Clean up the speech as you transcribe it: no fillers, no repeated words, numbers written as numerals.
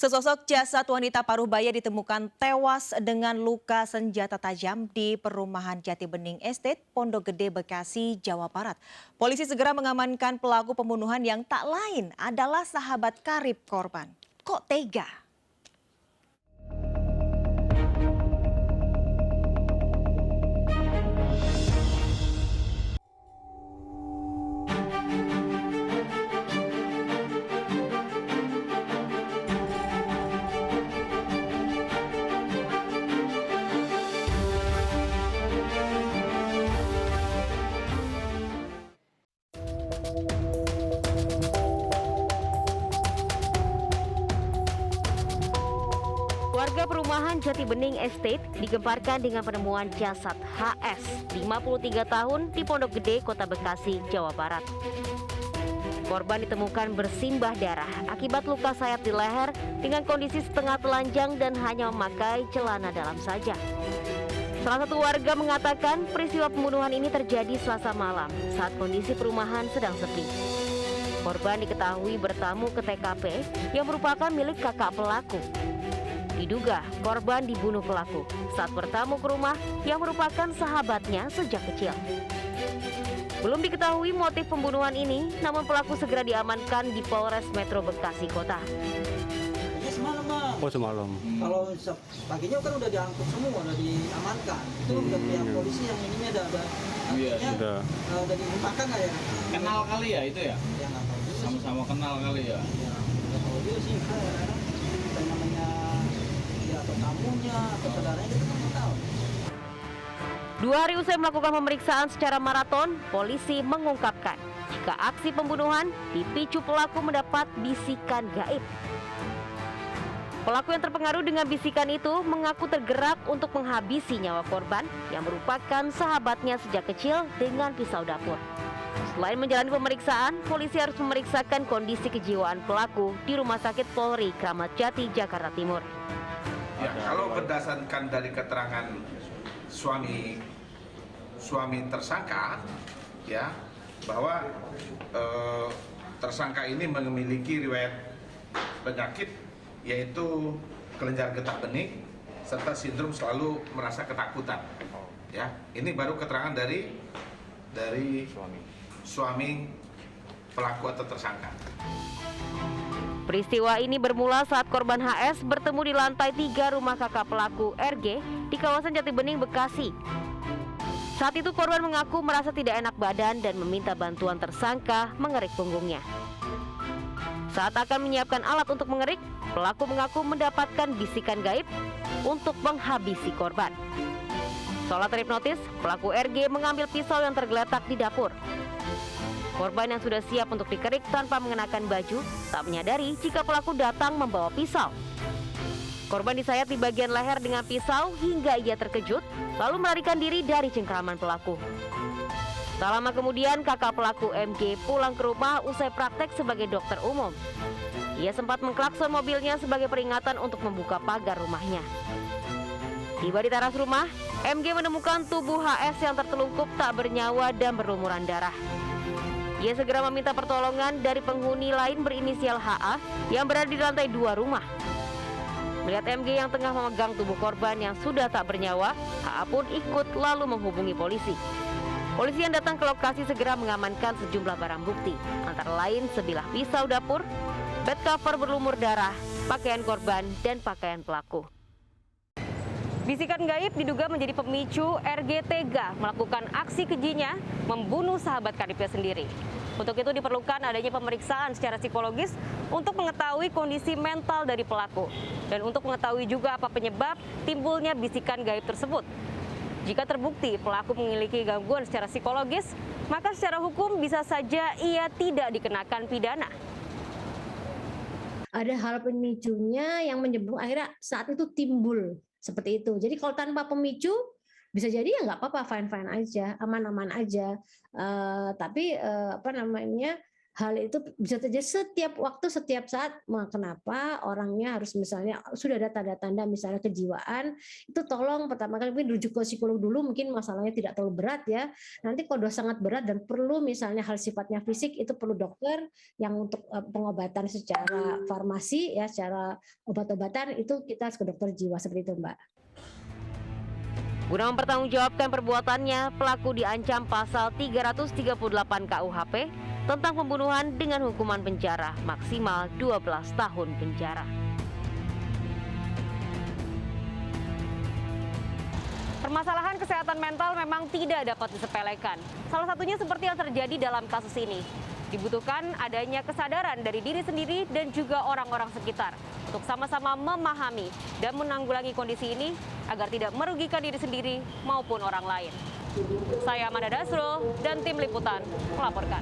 Sesosok jasad wanita paruh baya ditemukan tewas dengan luka senjata tajam di perumahan Jati Bening Estate, Pondok Gede, Bekasi, Jawa Barat. Polisi segera mengamankan pelaku pembunuhan yang tak lain adalah sahabat karib korban. Kok tega? Warga perumahan Jati Bening Estate digemparkan dengan penemuan jasad HS, 53 tahun, di Pondok Gede, Kota Bekasi, Jawa Barat. Korban ditemukan bersimbah darah akibat luka sayat di leher dengan kondisi setengah telanjang dan hanya memakai celana dalam saja. Salah satu warga mengatakan peristiwa pembunuhan ini terjadi Selasa malam saat kondisi perumahan sedang sepi. Korban diketahui bertamu ke TKP yang merupakan milik kakak pelaku. Diduga korban dibunuh pelaku saat bertamu ke rumah yang merupakan sahabatnya sejak kecil. Belum diketahui motif pembunuhan ini, namun pelaku segera diamankan di Polres Metro Bekasi Kota. Ya semalam, Bang. Oh semalam. Kalau paginya kan udah diangkut semua, udah diamankan. Itu udah pihak polisi yang ininya Iya, artinya, udah dilimpahkan nggak ya? Kenal kali ya itu ya? Ya nggak tahu juga sih. Sama-sama kenal kali ya? Ya nggak tahu juga sih. Kadang namanya ya atau tamunya atau saudaranya kita kan nggak tahu. 2 hari usai melakukan pemeriksaan secara maraton, polisi mengungkapkan jika aksi pembunuhan dipicu pelaku mendapat bisikan gaib. Pelaku yang terpengaruh dengan bisikan itu mengaku tergerak untuk menghabisi nyawa korban yang merupakan sahabatnya sejak kecil dengan pisau dapur. Selain menjalani pemeriksaan, polisi harus memeriksakan kondisi kejiwaan pelaku di Rumah Sakit Polri Kramat Jati, Jakarta Timur. Ya, kalau berdasarkan dari keterangan suami tersangka, ya bahwa tersangka ini memiliki riwayat penyakit yaitu kelenjar getah bening serta sindrom selalu merasa ketakutan. Ya, ini baru keterangan dari suami pelaku atau tersangka. Peristiwa ini bermula saat korban HS bertemu di lantai 3 rumah kakak pelaku RG di kawasan Jati Bening, Bekasi. Saat itu korban mengaku merasa tidak enak badan dan meminta bantuan tersangka mengerik punggungnya. Saat akan menyiapkan alat untuk mengerik, pelaku mengaku mendapatkan bisikan gaib untuk menghabisi korban. Seolah terhipnotis, pelaku RG mengambil pisau yang tergeletak di dapur. Korban yang sudah siap untuk dikerik tanpa mengenakan baju tak menyadari jika pelaku datang membawa pisau. Korban disayat di bagian leher dengan pisau hingga ia terkejut, lalu melarikan diri dari cengkraman pelaku. Tak lama kemudian kakak pelaku MG pulang ke rumah usai praktek sebagai dokter umum. Ia sempat mengklakson mobilnya sebagai peringatan untuk membuka pagar rumahnya. Tiba di teras rumah, MG menemukan tubuh HS yang tertelungkup tak bernyawa dan berlumuran darah. Ia segera meminta pertolongan dari penghuni lain berinisial HA yang berada di lantai 2 rumah. Melihat MG yang tengah memegang tubuh korban yang sudah tak bernyawa, HA pun ikut lalu menghubungi polisi. Polisi yang datang ke lokasi segera mengamankan sejumlah barang bukti, antara lain sebilah pisau dapur, bed cover berlumur darah, pakaian korban, dan pakaian pelaku. Bisikan gaib diduga menjadi pemicu RG tega melakukan aksi kejinya membunuh sahabat karibnya sendiri. Untuk itu diperlukan adanya pemeriksaan secara psikologis untuk mengetahui kondisi mental dari pelaku dan untuk mengetahui juga apa penyebab timbulnya bisikan gaib tersebut. Jika terbukti pelaku memiliki gangguan secara psikologis, maka secara hukum bisa saja ia tidak dikenakan pidana. Ada hal pemicunya yang menyebabkan akhirnya saat itu timbul seperti itu. Jadi kalau tanpa pemicu bisa jadi ya nggak apa-apa, fine-fine aja, aman-aman aja. Tapi hal itu bisa terjadi setiap waktu, setiap saat. Kenapa orangnya harus misalnya sudah ada tanda-tanda misalnya kejiwaan, itu tolong pertama kali mungkin rujuk ke psikolog dulu, mungkin masalahnya tidak terlalu berat ya. Nanti kalau sudah sangat berat dan perlu misalnya hal sifatnya fisik, itu perlu dokter yang untuk pengobatan secara farmasi ya, secara obat-obatan itu kita harus ke dokter jiwa seperti itu, Mbak. Guna mempertanggungjawabkan perbuatannya, pelaku diancam pasal 338 KUHP tentang pembunuhan dengan hukuman penjara maksimal 12 tahun penjara. Permasalahan kesehatan mental memang tidak dapat disepelekan. Salah satunya seperti yang terjadi dalam kasus ini. Dibutuhkan adanya kesadaran dari diri sendiri dan juga orang-orang sekitar untuk sama-sama memahami dan menanggulangi kondisi ini agar tidak merugikan diri sendiri maupun orang lain. Saya Amanda Dasrul dan tim liputan melaporkan.